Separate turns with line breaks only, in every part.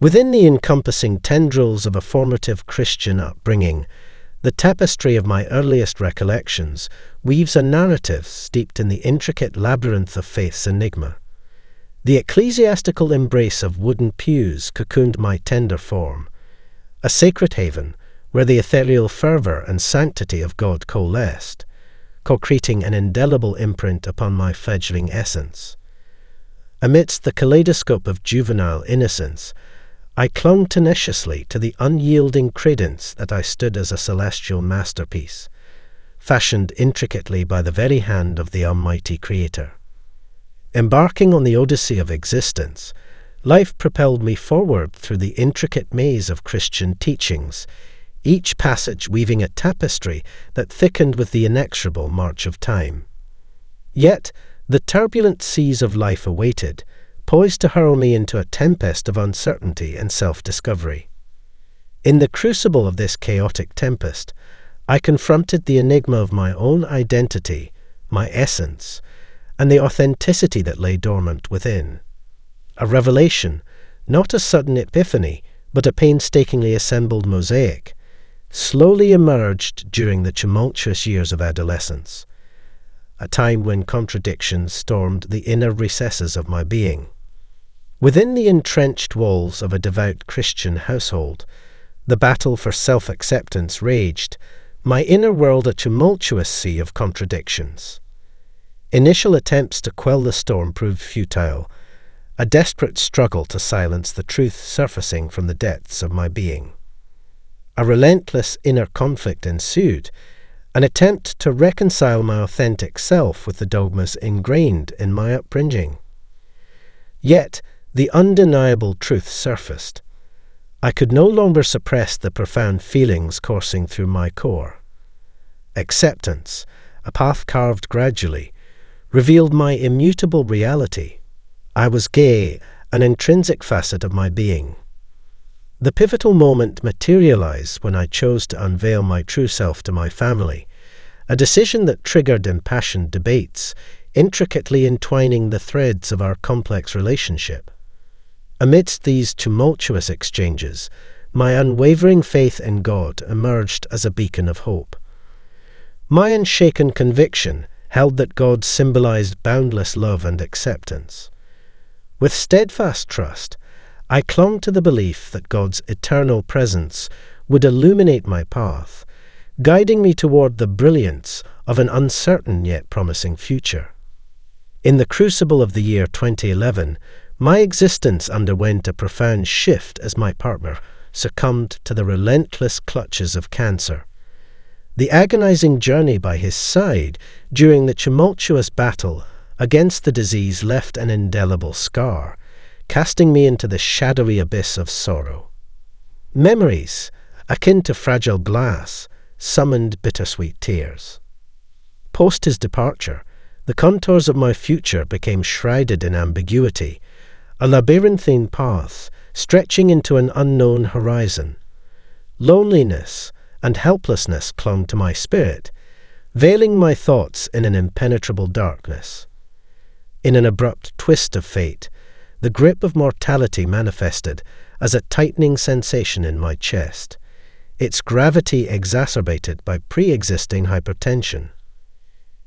Within the encompassing tendrils of a formative Christian upbringing, the tapestry of my earliest recollections weaves a narrative steeped in the intricate labyrinth of faith's enigma. The ecclesiastical embrace of wooden pews cocooned my tender form, a sacred haven where the ethereal fervour and sanctity of God coalesced, concreting an indelible imprint upon my fledgling essence. Amidst the kaleidoscope of juvenile innocence, I clung tenaciously to the unyielding credence that I stood as a celestial masterpiece, fashioned intricately by the very hand of the Almighty Creator. Embarking on the odyssey of existence, life propelled me forward through the intricate maze of Christian teachings, each passage weaving a tapestry that thickened with the inexorable march of time. Yet, the turbulent seas of life awaited, poised to hurl me into a tempest of uncertainty and self-discovery. In the crucible of this chaotic tempest, I confronted the enigma of my own identity, my essence, and the authenticity that lay dormant within. A revelation, not a sudden epiphany, but a painstakingly assembled mosaic, slowly emerged during the tumultuous years of adolescence, a time when contradictions stormed the inner recesses of my being. Within the entrenched walls of a devout Christian household, the battle for self-acceptance raged, my inner world a tumultuous sea of contradictions. Initial attempts to quell the storm proved futile, a desperate struggle to silence the truth surfacing from the depths of my being. A relentless inner conflict ensued, an attempt to reconcile my authentic self with the dogmas ingrained in my upbringing. Yet, the undeniable truth surfaced. I could no longer suppress the profound feelings coursing through my core. Acceptance, a path carved gradually, revealed my immutable reality. I was gay, an intrinsic facet of my being. The pivotal moment materialized when I chose to unveil my true self to my family, a decision that triggered impassioned debates, intricately entwining the threads of our complex relationship. Amidst these tumultuous exchanges, my unwavering faith in God emerged as a beacon of hope. My unshaken conviction held that God symbolized boundless love and acceptance. With steadfast trust, I clung to the belief that God's eternal presence would illuminate my path, guiding me toward the brilliance of an uncertain yet promising future. In the crucible of the year 2011, my existence underwent a profound shift as my partner succumbed to the relentless clutches of cancer. The agonizing journey by his side during the tumultuous battle against the disease left an indelible scar, casting me into the shadowy abyss of sorrow. Memories, akin to fragile glass, summoned bittersweet tears. Post his departure, the contours of my future became shrouded in ambiguity, a labyrinthine path stretching into an unknown horizon. Loneliness and helplessness clung to my spirit, veiling my thoughts in an impenetrable darkness. In an abrupt twist of fate, the grip of mortality manifested as a tightening sensation in my chest, its gravity exacerbated by pre-existing hypertension.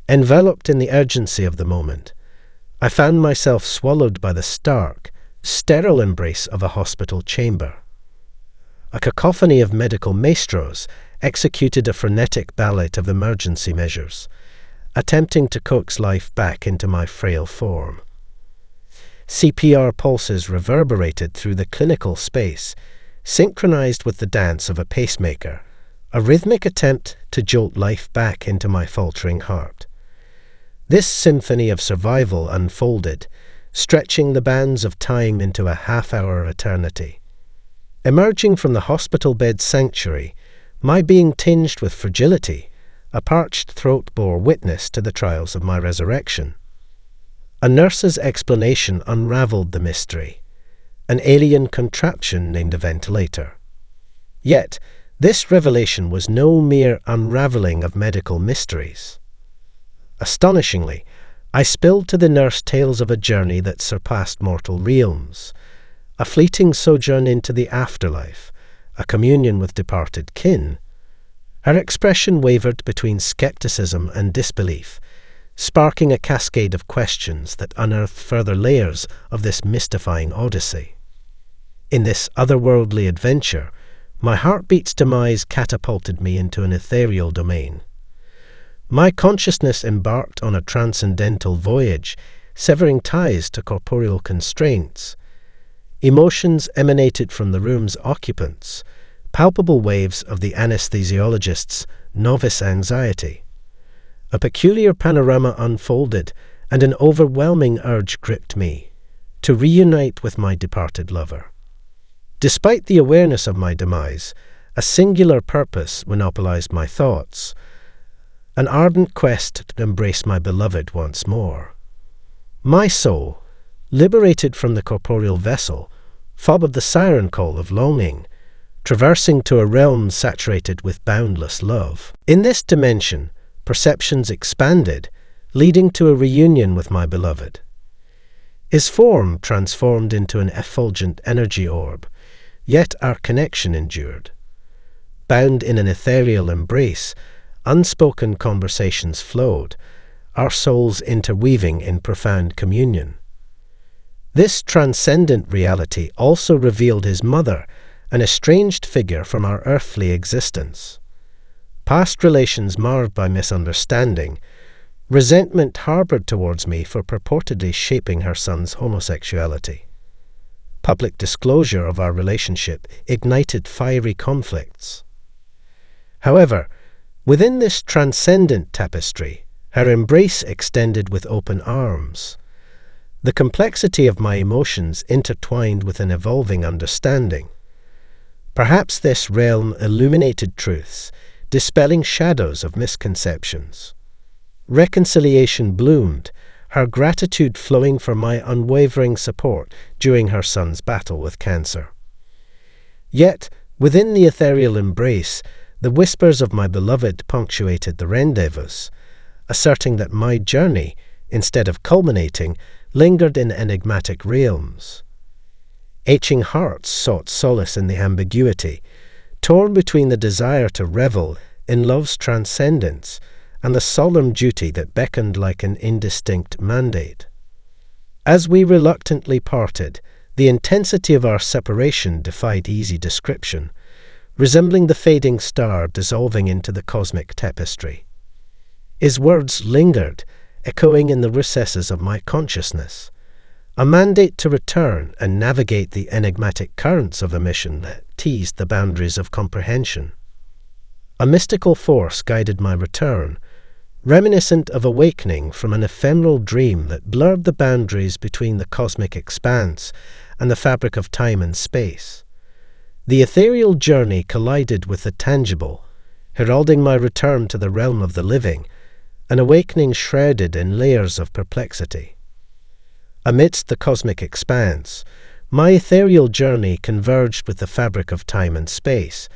Enveloped in the urgency of the moment, I found myself swallowed by the stark, sterile embrace of a hospital chamber. A cacophony of medical maestros executed a frenetic ballet of emergency measures, attempting to coax life back into my frail form. CPR pulses reverberated through the clinical space, synchronized with the dance of a pacemaker, a rhythmic attempt to jolt life back into my faltering heart. This symphony of survival unfolded, stretching the bands of time into a half-hour eternity. Emerging from the hospital bed sanctuary, my being tinged with fragility, a parched throat bore witness to the trials of my resurrection. A nurse's explanation unraveled the mystery, an alien contraption named a ventilator. Yet, this revelation was no mere unraveling of medical mysteries. Astonishingly, I spilled to the nurse tales of a journey that surpassed mortal realms, a fleeting sojourn into the afterlife, a communion with departed kin, her expression wavered between skepticism and disbelief, sparking a cascade of questions that unearthed further layers of this mystifying odyssey. In this otherworldly adventure, my heartbeat's demise catapulted me into an ethereal domain. My consciousness embarked on a transcendental voyage, severing ties to corporeal constraints. Emotions emanated from the room's occupants, palpable waves of the anesthesiologist's novice anxiety. A peculiar panorama unfolded, and an overwhelming urge gripped me to reunite with my departed lover. Despite the awareness of my demise, a singular purpose monopolized my thoughts, an ardent quest to embrace my beloved once more. My soul, liberated from the corporeal vessel, fobbed the siren call of longing, traversing to a realm saturated with boundless love. In this dimension, perceptions expanded, leading to a reunion with my beloved. His form transformed into an effulgent energy orb, yet our connection endured. Bound in an ethereal embrace, unspoken conversations flowed, our souls interweaving in profound communion. This transcendent reality also revealed his mother, an estranged figure from our earthly existence. Past relations marred by misunderstanding, resentment harbored towards me for purportedly shaping her son's homosexuality. Public disclosure of our relationship ignited fiery conflicts. However, within this transcendent tapestry, her embrace extended with open arms. The complexity of my emotions intertwined with an evolving understanding. Perhaps this realm illuminated truths, dispelling shadows of misconceptions. Reconciliation bloomed, her gratitude flowing for my unwavering support during her son's battle with cancer. Yet, within the ethereal embrace, the whispers of my beloved punctuated the rendezvous, asserting that my journey, instead of culminating, lingered in enigmatic realms. Aching hearts sought solace in the ambiguity, torn between the desire to revel in love's transcendence and the solemn duty that beckoned like an indistinct mandate. As we reluctantly parted, the intensity of our separation defied easy description, resembling the fading star dissolving into the cosmic tapestry. His words lingered, echoing in the recesses of my consciousness, a mandate to return and navigate the enigmatic currents of a mission that teased the boundaries of comprehension. A mystical force guided my return, reminiscent of awakening from an ephemeral dream that blurred the boundaries between the cosmic expanse and the fabric of time and space. The ethereal journey collided with the tangible, heralding my return to the realm of the living, an awakening shrouded in layers of perplexity. Amidst the cosmic expanse, my ethereal journey converged with the fabric of time and space,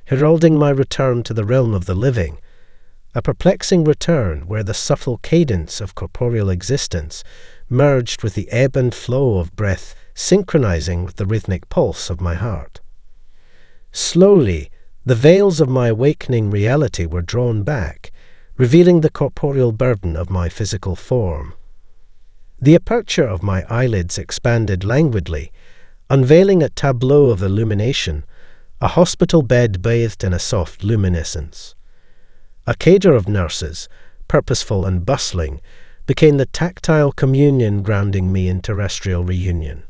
heralding my return to the realm of the living, a perplexing return where the subtle cadence of corporeal existence merged with the ebb and flow of breath, synchronizing with the rhythmic pulse of my heart. Slowly, the veils of my awakening reality were drawn back, revealing the corporeal burden of my physical form. The aperture of my eyelids expanded languidly, unveiling a tableau of illumination, a hospital bed bathed in a soft luminescence. A cadre of nurses, purposeful and bustling, became the tactile communion grounding me in terrestrial reunion.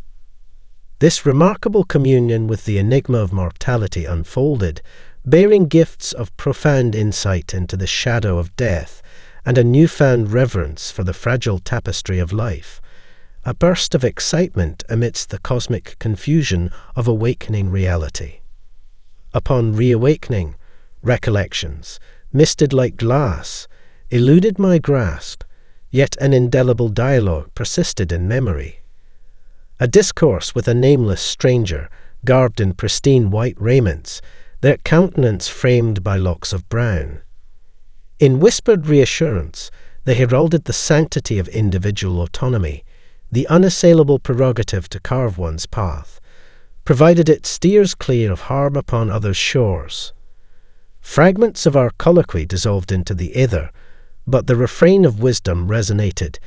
This remarkable communion with the enigma of mortality unfolded, bearing gifts of profound insight into the shadow of death and a newfound reverence for the fragile tapestry of life, a burst of excitement amidst the cosmic confusion of awakening reality. Upon reawakening, recollections, misted like glass, eluded my grasp, yet an indelible dialogue persisted in memory. A discourse with a nameless stranger, garbed in pristine white raiments, their countenance framed by locks of brown. In whispered reassurance, they heralded the sanctity of individual autonomy, the unassailable prerogative to carve one's path, provided it steers clear of harm upon others' shores. Fragments of our colloquy dissolved into the aether, but the refrain of wisdom resonated,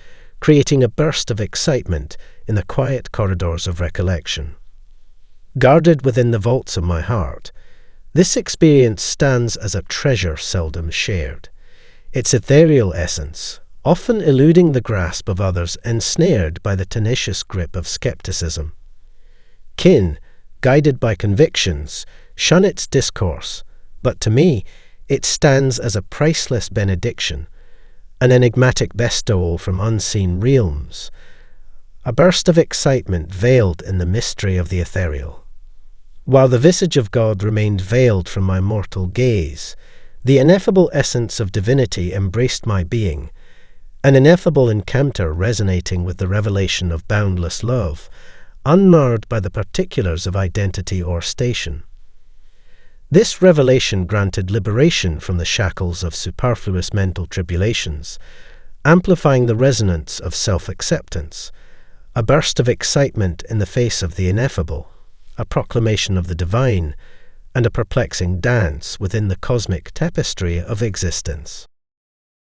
creating a burst of excitement in the quiet corridors of recollection. Guarded within the vaults of my heart, this experience stands as a treasure seldom shared. Its ethereal essence, often eluding the grasp of others ensnared by the tenacious grip of skepticism. Kin, guided by convictions, shun its discourse, but to me it stands as a priceless benediction, an enigmatic bestowal from unseen realms, a burst of excitement veiled in the mystery of the ethereal. While the visage of God remained veiled from my mortal gaze, the ineffable essence of divinity embraced my being, an ineffable encounter resonating with the revelation of boundless love, unmarred by the particulars of identity or station. This revelation granted liberation from the shackles of superfluous mental tribulations, amplifying the resonance of self-acceptance, a burst of excitement in the face of the ineffable, a proclamation of the divine, and a perplexing dance within the cosmic tapestry of existence.